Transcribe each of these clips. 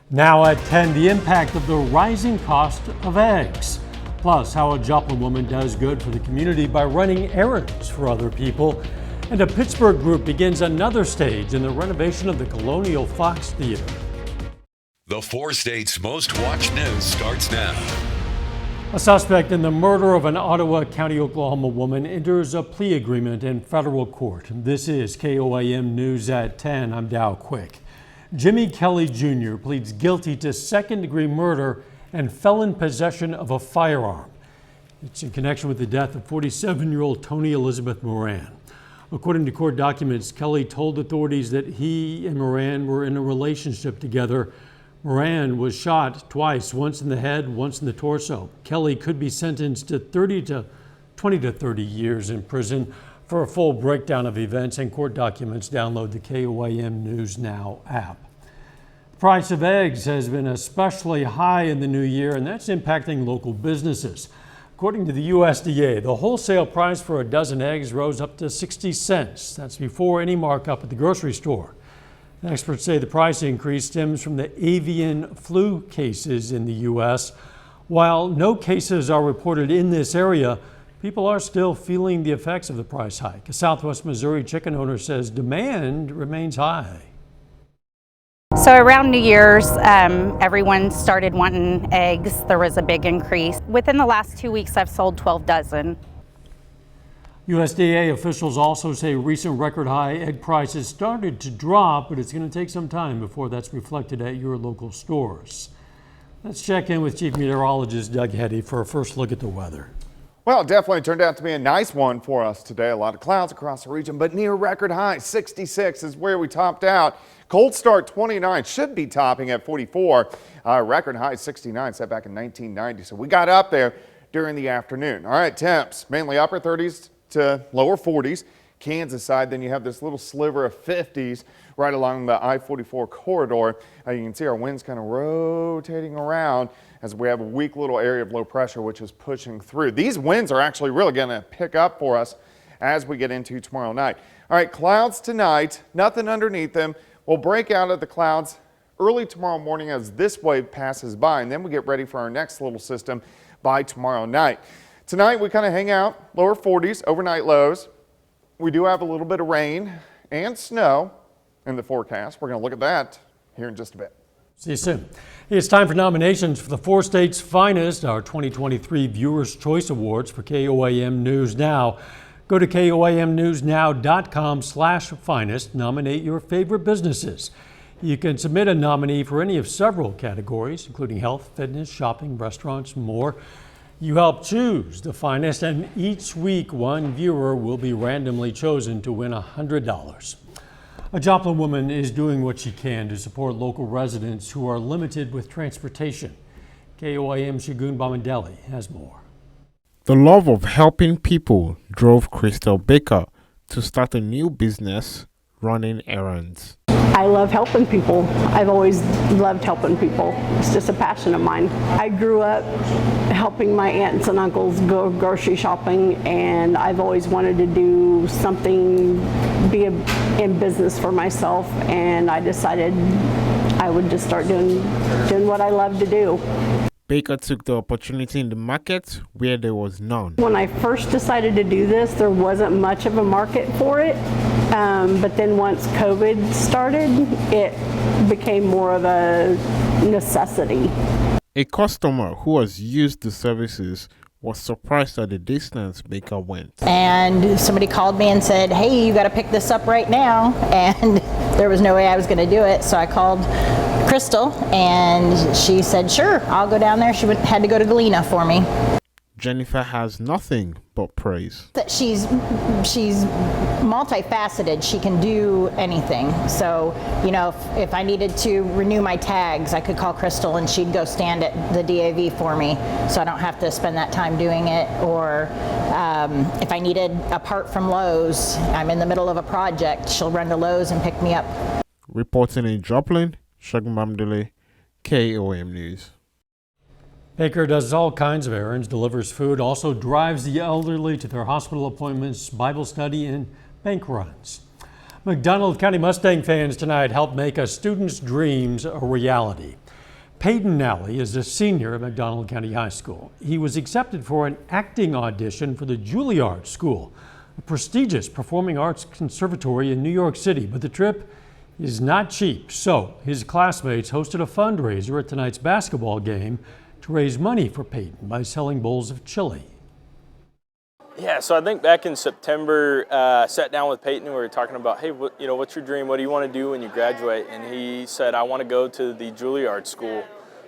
Now at 10, the impact of the rising cost of eggs. Plus, how a Joplin woman does good for the community by running errands for other people. And a Pittsburgh group begins another stage in the renovation of the Colonial Fox Theater. The 4 states' most watched news starts now. A suspect in the murder of an Ottawa County, Oklahoma woman enters a plea agreement in federal court. This is KOAM News at 10. I'm Dow Quick. Jimmy Kelly Jr. pleads guilty to second-degree murder and felon possession of a firearm. It's in connection with the death of 47-year-old Tony Elizabeth Moran. According to court documents, Kelly told authorities that he and Moran were in a relationship together. Moran was shot twice, once in the head, once in the torso. Kelly could be sentenced to 20 to 30 years in prison. For a full breakdown of events and court documents, download the KOAM News Now app. The price of eggs has been especially high in the new year, and that's impacting local businesses. According to the USDA, the wholesale price for a dozen eggs rose up to 60 cents. That's before any markup at the grocery store. Experts say the price increase stems from the avian flu cases in the U.S. While no cases are reported in this area, people are still feeling the effects of the price hike. A Southwest Missouri chicken owner says demand remains high. So around New Year's, everyone started wanting eggs. There was a big increase. Within the last 2 weeks, I've sold 12 dozen. USDA officials also say recent record high egg prices started to drop, but it's going to take some time before that's reflected at your local stores. Let's check in with Chief Meteorologist Doug Heddy for a first look at the weather. Well, it definitely turned out to be a nice one for us today. A lot of clouds across the region, but near record high. 66 is where we topped out. Cold start 29, should be topping at 44. Record high 69 set back in 1990. So we got up there during the afternoon. All right, temps mainly upper 30s to lower 40s. Kansas side, then you have this little sliver of 50s right along the I-44 corridor. You can see our winds kind of rotating around as we have a weak little area of low pressure which is pushing through. These winds are actually really going to pick up for us as we get into tomorrow night. All right, clouds tonight, nothing underneath them. We'll break out of the clouds early tomorrow morning as this wave passes by, and then we get ready for our next little system by tomorrow night. Tonight we kind of hang out, lower 40s, overnight lows. We do have a little bit of rain and snow in the forecast. We're going to look at that here in just a bit. See you soon. It's time for nominations for the 4 states' finest, our 2023 Viewers' Choice Awards for KOAM News Now. Go to KOAMNewsNow.com/finest. Nominate your favorite businesses. You can submit a nominee for any of several categories, including health, fitness, shopping, restaurants, and more. You help choose the finest, and each week one viewer will be randomly chosen to win $100. A Joplin woman is doing what she can to support local residents who are limited with transportation. KOAM Shagun Bamandeli has more. The love of helping people drove Crystal Baker to start a new business running errands. I love helping people. I've always loved helping people. It's just a passion of mine. I grew up helping my aunts and uncles go grocery shopping, and I've always wanted to do something, be in business for myself, and I decided I would just start doing what I love to do. Baker took the opportunity in the market where there was none. When I first decided to do this, there wasn't much of a market for it. But then once COVID started, it became more of a necessity. A customer who has used the services was surprised at the distance Baker went. And somebody called me and said, hey, you got to pick this up right now. And there was no way I was going to do it. So I called Crystal and she said, sure, I'll go down there. She had to go to Galena for me. Jennifer has nothing but praise. She's multifaceted. She can do anything. So, you know, if I needed to renew my tags, I could call Crystal and she'd go stand at the DAV for me, so I don't have to spend that time doing it. Or if I needed a part from Lowe's, I'm in the middle of a project, she'll run to Lowe's and pick me up. Reporting in Joplin, Shagun Bamandeli, KOAM News. Baker does all kinds of errands, delivers food, also drives the elderly to their hospital appointments, Bible study, and bank runs. McDonald County Mustang fans tonight helped make a student's dreams a reality. Peyton Nally is a senior at McDonald County High School. He was accepted for an acting audition for the Juilliard School, a prestigious performing arts conservatory in New York City, but the trip is not cheap. So his classmates hosted a fundraiser at tonight's basketball game to raise money for Peyton by selling bowls of chili. Yeah, so I think back in September, sat down with Peyton and we were talking about, hey, what's your dream? What do you want to do when you graduate? And he said, I want to go to the Juilliard School.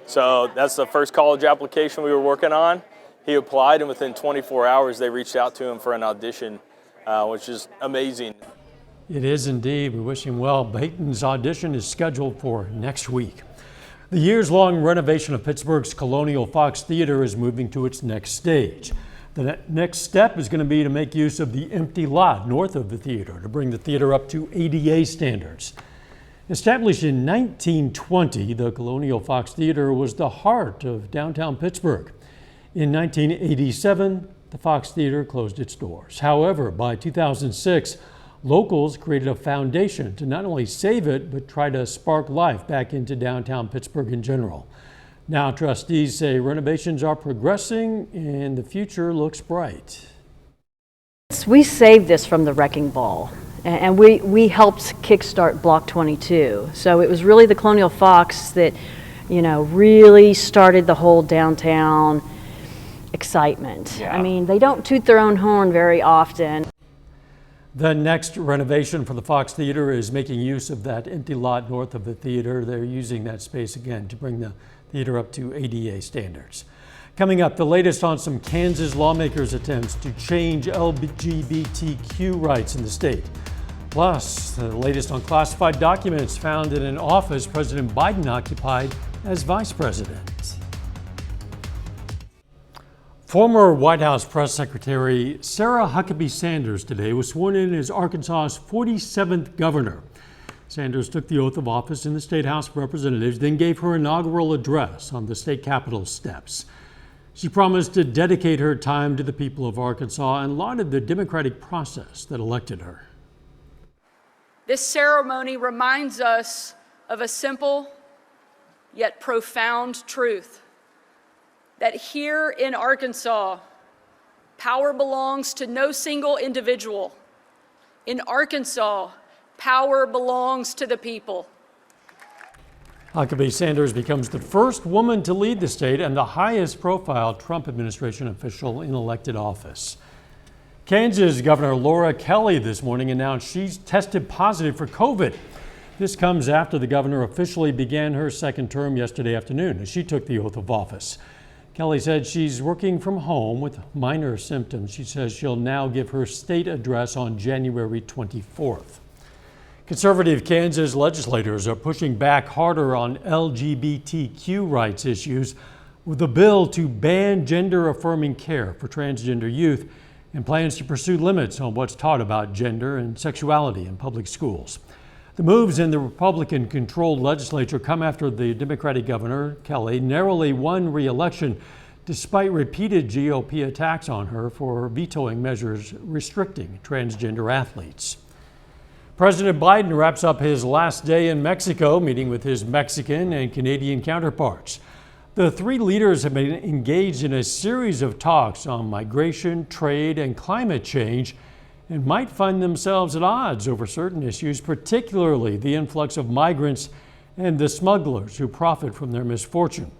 So that's the first college application we were working on. He applied, and within 24 hours, they reached out to him for an audition, which is amazing. It is indeed. We wish him well. Peyton's audition is scheduled for next week. The years-long renovation of Pittsburgh's Colonial Fox Theater is moving to its next stage. The next step is going to be to make use of the empty lot north of the theater to bring the theater up to ADA standards. Established in 1920, the Colonial Fox Theater was the heart of downtown Pittsburgh. In 1987, the Fox Theater closed its doors. However, by 2006, locals created a foundation to not only save it, but try to spark life back into downtown Pittsburgh in general. Now, trustees say renovations are progressing and the future looks bright. We saved this from the wrecking ball, and we helped kickstart Block 22. So it was really the Colonial Fox that, really started the whole downtown excitement. Yeah. I mean, they don't toot their own horn very often. The next renovation for the Fox Theater is making use of that empty lot north of the theater. They're using that space again to bring the theater up to ADA standards. Coming up, the latest on some Kansas lawmakers' attempts to change LGBTQ rights in the state. Plus, the latest on classified documents found in an office President Biden occupied as vice president. Former White House Press Secretary Sarah Huckabee Sanders today was sworn in as Arkansas's 47th governor. Sanders took the oath of office in the State House of Representatives, then gave her inaugural address on the state capitol steps. She promised to dedicate her time to the people of Arkansas and lauded the democratic process that elected her. This ceremony reminds us of a simple yet profound truth, that here in Arkansas, power belongs to no single individual. In Arkansas, power belongs to the people. Huckabee Sanders becomes the first woman to lead the state and the highest profile Trump administration official in elected office. Kansas Governor Laura Kelly this morning announced she's tested positive for COVID. This comes after the governor officially began her second term yesterday afternoon as she took the oath of office. Kelly said she's working from home with minor symptoms. She says she'll now give her state address on January 24th. Conservative Kansas legislators are pushing back harder on LGBTQ rights issues with a bill to ban gender-affirming care for transgender youth and plans to pursue limits on what's taught about gender and sexuality in public schools. The moves in the Republican-controlled legislature come after the Democratic governor, Kelly, narrowly won re-election despite repeated GOP attacks on her for vetoing measures restricting transgender athletes. President Biden wraps up his last day in Mexico, meeting with his Mexican and Canadian counterparts. The three leaders have been engaged in a series of talks on migration, trade, and climate change, and might find themselves at odds over certain issues, particularly the influx of migrants and the smugglers who profit from their misfortune.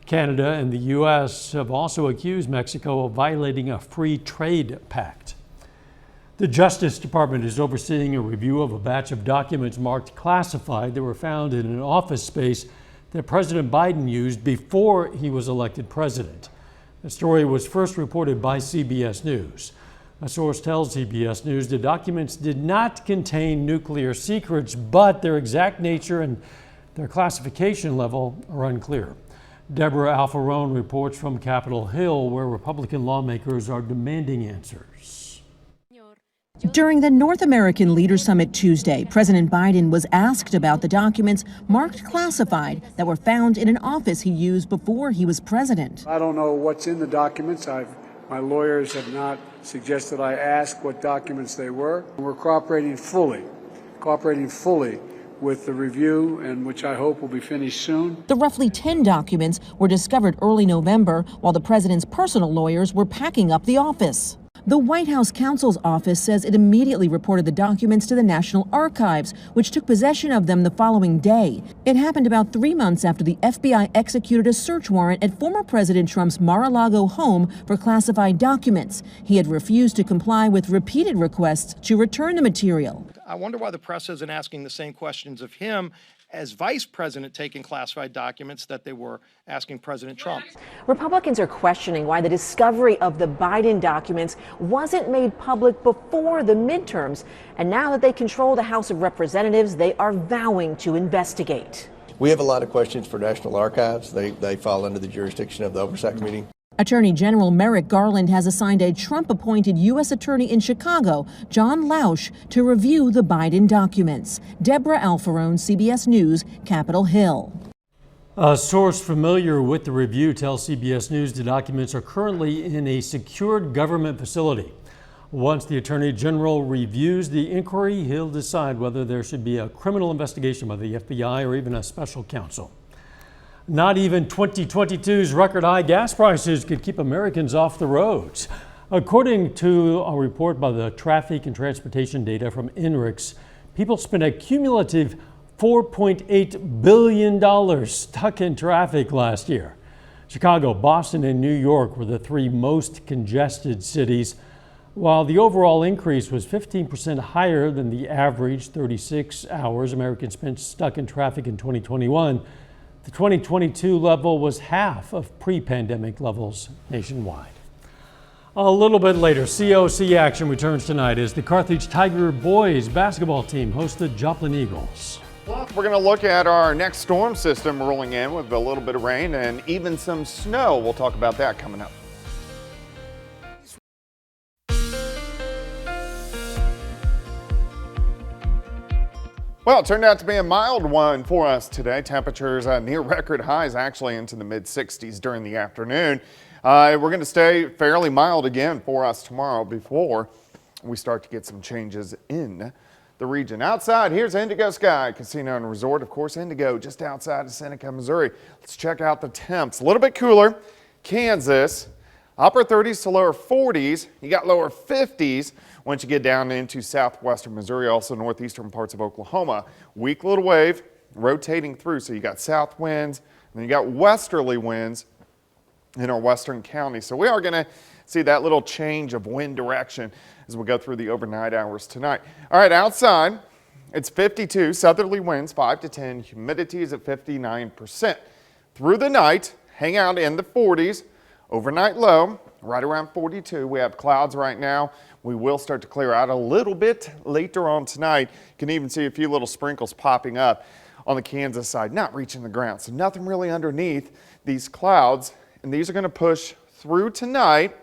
Canada and the U.S. have also accused Mexico of violating a free trade pact. The Justice Department is overseeing a review of a batch of documents marked classified that were found in an office space that President Biden used before he was elected president. The story was first reported by CBS News. A source tells CBS News the documents did not contain nuclear secrets, but their exact nature and their classification level are unclear. Deborah Alfarone reports from Capitol Hill, where Republican lawmakers are demanding answers. During the North American Leaders Summit Tuesday, President Biden was asked about the documents marked classified that were found in an office he used before he was president. I don't know what's in the documents. My lawyers have not suggested I ask what documents they were. We're cooperating fully cooperating fully with the review, and which I hope will be finished soon. The roughly 10 documents were discovered early November while the president's personal lawyers were packing up the office. The White House counsel's office says it immediately reported the documents to the National Archives, which took possession of them the following day. It happened about 3 months after the FBI executed a search warrant at former President Trump's Mar-a-Lago home for classified documents. He had refused to comply with repeated requests to return the material. I wonder why the press isn't asking the same questions of him as vice president taking classified documents that they were asking President Trump. Republicans are questioning why the discovery of the Biden documents wasn't made public before the midterms. And now that they control the House of Representatives, they are vowing to investigate. We have a lot of questions for National Archives. They fall under the jurisdiction of the Oversight Committee. Attorney General Merrick Garland has assigned a Trump-appointed U.S. attorney in Chicago, John Lausch, to review the Biden documents. Deborah Alfarone, CBS News, Capitol Hill. A source familiar with the review tells CBS News the documents are currently in a secured government facility. Once the Attorney General reviews the inquiry, he'll decide whether there should be a criminal investigation by the FBI or even a special counsel. Not even 2022's record high gas prices could keep Americans off the roads. According to a report by the Traffic and Transportation Data from INRIX, people spent a cumulative $4.8 billion stuck in traffic last year. Chicago, Boston, and New York were the three most congested cities, while the overall increase was 15% higher than the average 36 hours Americans spent stuck in traffic in 2021. The 2022 level was half of pre-pandemic levels nationwide. A little bit later, COC action returns tonight as the Carthage Tiger boys basketball team hosts the Joplin Eagles. Well, we're going to look at our next storm system rolling in with a little bit of rain and even some snow. We'll talk about that coming up. Well, it turned out to be a mild one for us today. Temperatures near record highs, actually into the mid-60s during the afternoon. We're going to stay fairly mild again for us tomorrow before we start to get some changes in the region. Outside, here's Indigo Sky Casino and Resort. Of course, Indigo just outside of Seneca, Missouri. Let's check out the temps. A little bit cooler. Kansas, upper 30s to lower 40s. You got lower 50s. Once you get down into southwestern Missouri, also northeastern parts of Oklahoma. Weak little wave rotating through. So you got south winds and then you got westerly winds in our western counties. So we are going to see that little change of wind direction as we go through the overnight hours tonight. All right, outside, it's 52, southerly winds 5 to 10, humidity is at 59%. Through the night, hang out in the 40s, overnight low right around 42. We have clouds right now. We will start to clear out a little bit later on tonight. You can even see a few little sprinkles popping up on the Kansas side, not reaching the ground. So nothing really underneath these clouds. And these are going to push through tonight.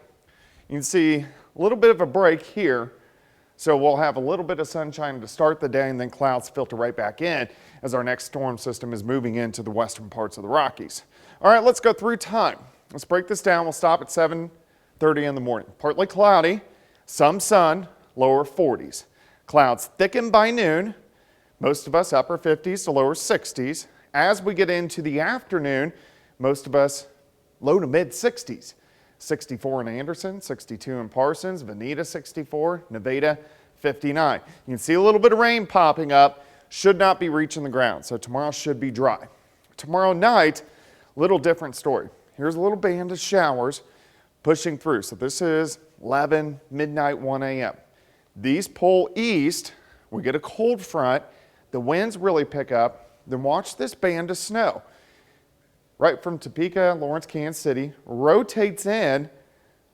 You can see a little bit of a break here. So we'll have a little bit of sunshine to start the day and then clouds filter right back in as our next storm system is moving into the western parts of the Rockies. All right, let's go through time. Let's break this down. We'll stop at 7:30 in the morning. Partly cloudy. Some sun, lower 40s. Clouds thicken by noon. Most of us upper 50s to lower 60s. As we get into the afternoon, most of us low to mid 60s. 64 in Anderson, 62 in Parsons, Veneta 64, Nevada 59. You can see a little bit of rain popping up. Should not be reaching the ground, so tomorrow should be dry. Tomorrow night, little different story. Here's a little band of showers pushing through. So this is 11, midnight, 1 a.m. These pull east. We get a cold front. The winds really pick up. Then watch this band of snow. Right from Topeka, Lawrence, Kansas City, rotates in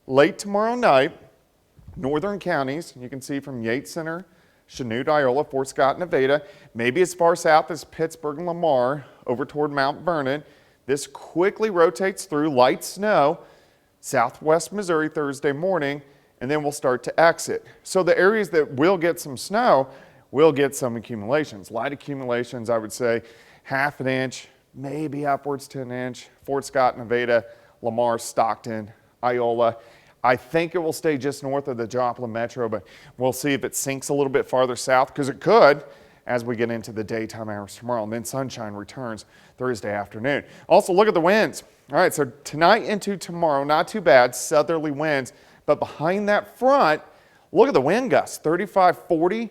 late tomorrow night. Northern counties, you can see from Yates Center, Chanute, Iola, Fort Scott, Nevada, maybe as far south as Pittsburgh and Lamar, over toward Mount Vernon. This quickly rotates through light snow. Southwest Missouri Thursday morning, and then we'll start to exit. So the areas that will get some snow will get some accumulations. Light accumulations, I would say half an inch, maybe upwards to an inch. Fort Scott, Nevada, Lamar, Stockton, Iola. I think it will stay just north of the Joplin Metro, but we'll see if it sinks a little bit farther south because it could as we get into the daytime hours tomorrow. And then sunshine returns Thursday afternoon. Also, look at the winds. All right, so tonight into tomorrow, not too bad, southerly winds. But behind that front, look at the wind gusts, 35, 40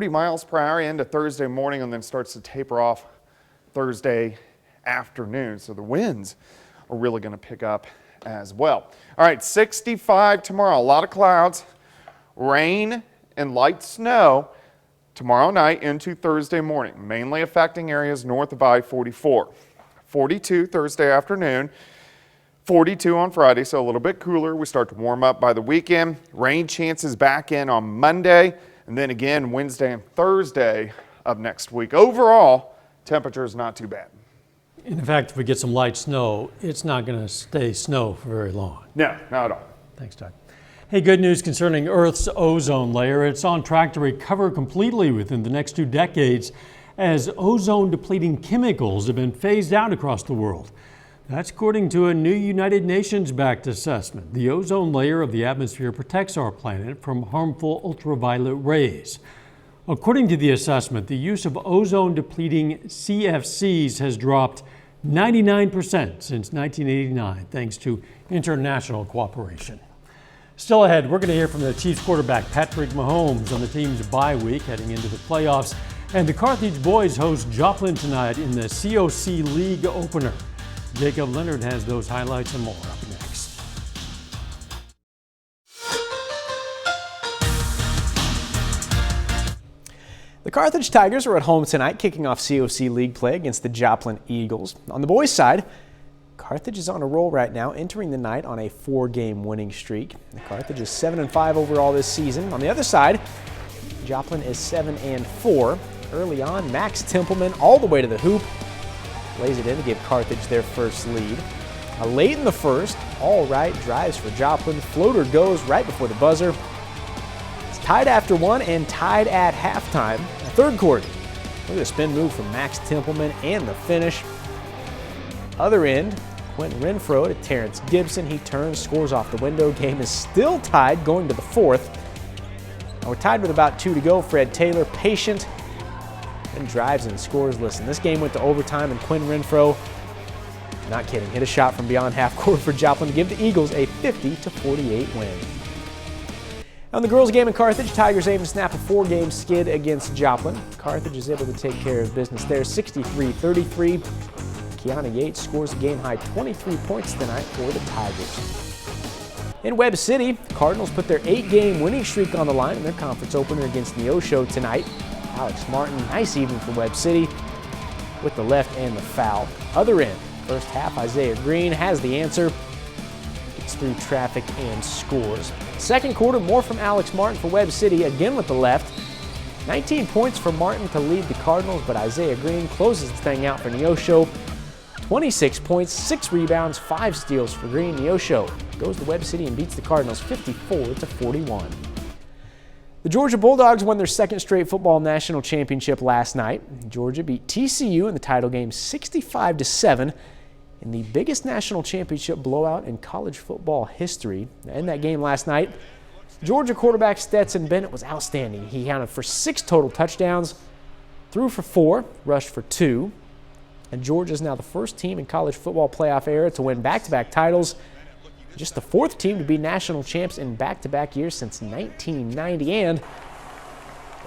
miles per hour into Thursday morning, and then starts to taper off Thursday afternoon. So the winds are really going to pick up as well. All right, 65 tomorrow. A lot of clouds, rain, and light snow tomorrow night into Thursday morning, mainly affecting areas north of I-44. 42 Thursday afternoon, 42 on Friday, so a little bit cooler. We start to warm up by the weekend. Rain chances back in on Monday, and then again Wednesday and Thursday of next week. Overall, temperature is not too bad. In fact, if we get some light snow, it's not going to stay snow for very long. No, not at all. Thanks, Doug. Hey, good news concerning Earth's ozone layer. It's on track to recover completely within the next 2 decades as ozone-depleting chemicals have been phased out across the world. That's according to a new United Nations-backed assessment. The ozone layer of the atmosphere protects our planet from harmful ultraviolet rays. According to the assessment, the use of ozone-depleting CFCs has dropped 99% since 1989, thanks to international cooperation. Still ahead, we're going to hear from the Chiefs quarterback Patrick Mahomes on the team's bye week heading into the playoffs. And the Carthage boys host Joplin tonight in the COC League opener. Jacob Leonard has those highlights and more up next. The Carthage Tigers are at home tonight, kicking off COC League play against the Joplin Eagles. On the boys' side, Carthage is on a roll right now, entering the night on a 4-game winning streak. The Carthage is 7-5 overall this season. On the other side, Joplin is 7-4. Early on, Max Templeman all the way to the hoop. Lays it in to give Carthage their first lead. Late in the first, All Right drives for Joplin. Floater goes right before the buzzer. It's tied after 1 and tied at halftime. The third quarter. Look at the spin move from Max Templeman and the finish. Other end, Quentin Renfro to Terrence Gibson. He turns, scores off the window. Game is still tied going to the fourth. Now we're tied with about 2 to go. Fred Taylor, patient, and drives and scores. Listen, this game went to overtime, and Quentin Renfro, not kidding, hit a shot from beyond half court for Joplin to give the Eagles a 50-48 win. On the girls' game in Carthage, Tigers aim to snap a 4-game skid against Joplin. Carthage is able to take care of business there, 63-33. Kiana Yates scores a game-high 23 points tonight for the Tigers. In Webb City, the Cardinals put their 8-game winning streak on the line in their conference opener against Neosho tonight. Alex Martin, nice evening for Webb City with the left and the foul. Other end, first half, Isaiah Green has the answer. Gets through traffic and scores. Second quarter, more from Alex Martin for Webb City, again with the left. 19 points for Martin to lead the Cardinals, but Isaiah Green closes the thing out for Neosho. 26 points, 6 rebounds, 5 steals for Green. Neosho goes to Webb City and beats the Cardinals 54-41. The Georgia Bulldogs won their second straight football national championship last night. Georgia beat TCU in the title game 65-7 in the biggest national championship blowout in college football history. In that game last night, Georgia quarterback Stetson Bennett was outstanding. He accounted for 6 total touchdowns, threw for 4, rushed for 2. And Georgia is now the first team in college football playoff era to win back-to-back titles. Just the 4th team to be national champs in back-to-back years since 1990. And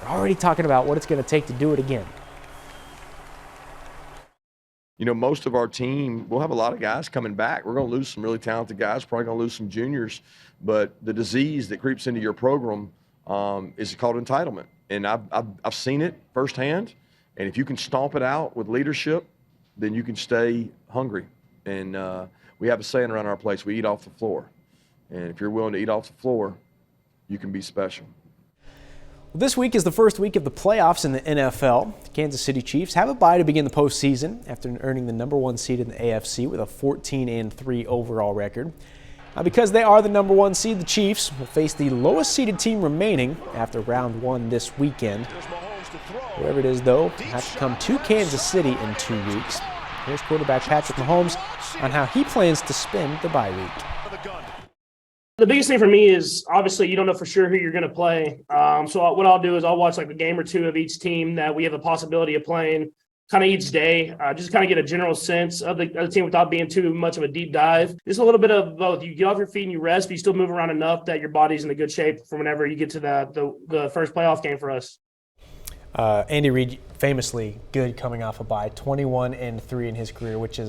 we're already talking about what it's going to take to do it again. You know, most of our team, we'll have a lot of guys coming back. We're going to lose some really talented guys, probably going to lose some juniors. But the disease that creeps into your program is called entitlement. And I've seen it firsthand. And if you can stomp it out with leadership, then you can stay hungry. And we have a saying around our place, we eat off the floor. And if you're willing to eat off the floor, you can be special. Well, this week is the first week of the playoffs in the NFL. The Kansas City Chiefs have a bye to begin the postseason after earning the #1 seed in the AFC with a 14-3 overall record. Now, because they are the #1 seed, the Chiefs will face the lowest seeded team remaining after round 1 this weekend. Whoever it is, though, will have to come to Kansas City in 2 weeks. Here's quarterback Patrick Mahomes on how he plans to spend the bye week. The biggest thing for me is obviously you don't know for sure who you're going to play. So what I'll do is I'll watch like a game or two of each team that we have a possibility of playing kind of each day, just kind of get a general sense of the team without being too much of a deep dive. Just a little bit of both. You get off your feet and you rest, but you still move around enough that your body's in a good shape for whenever you get to the first playoff game for us. Andy Reid, famously good coming off a bye, 21-3 in his career, which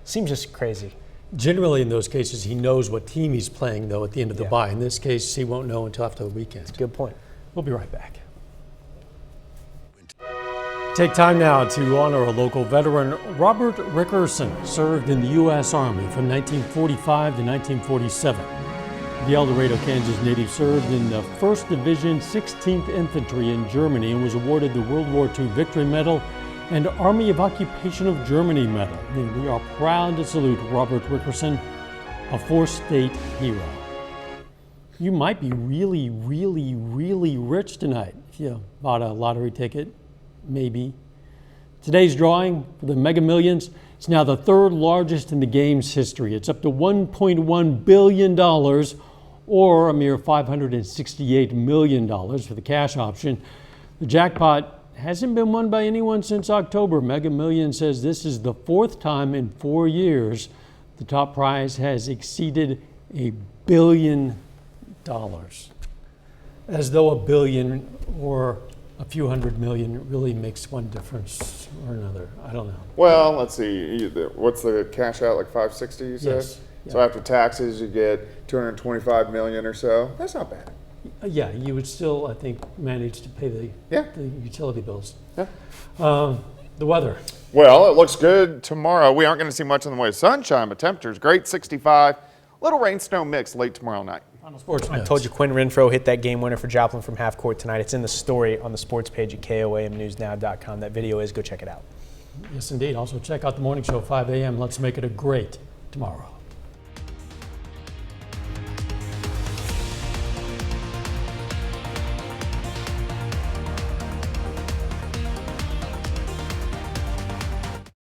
seems just crazy. Generally, in those cases, he knows what team he's playing, though, at the end of the bye. In this case, he won't know until after the weekend. That's a good point. We'll be right back. Take time now to honor a local veteran. Robert Rickerson served in the U.S. Army from 1945 to 1947. The El Dorado, Kansas native served in the 1st Division, 16th Infantry in Germany and was awarded the World War II Victory Medal and Army of Occupation of Germany Medal. And we are proud to salute Robert Rickerson, a four-state hero. You might be really, really, really rich tonight if you bought a lottery ticket. Maybe. Today's drawing for the Mega Millions, it's now the third largest in the game's history. It's up to $1.1 billion or a mere $568 million for the cash option. The jackpot hasn't been won by anyone since October. Mega Millions says this is the 4th time in 4 years the top prize has exceeded $1 billion. As though a billion or a few hundred million really makes one difference or another. I don't know. Well, let's see. What's the cash out, like 560, you said? Yes. So after taxes, you get 225 million or so. That's not bad. Yeah, you would still, I think, manage to pay the utility bills. Yeah. The weather. Well, it looks good tomorrow. We aren't going to see much in the way of sunshine, but temperatures great, 65. Little rain snow mix late tomorrow night. On the sports I told you Quinn Renfro hit that game winner for Joplin from half court tonight. It's in the story on the sports page at KOAMnewsnow.com. That video is. Go check it out. Yes, indeed. Also check out the morning show, 5 a.m. Let's make it a great tomorrow.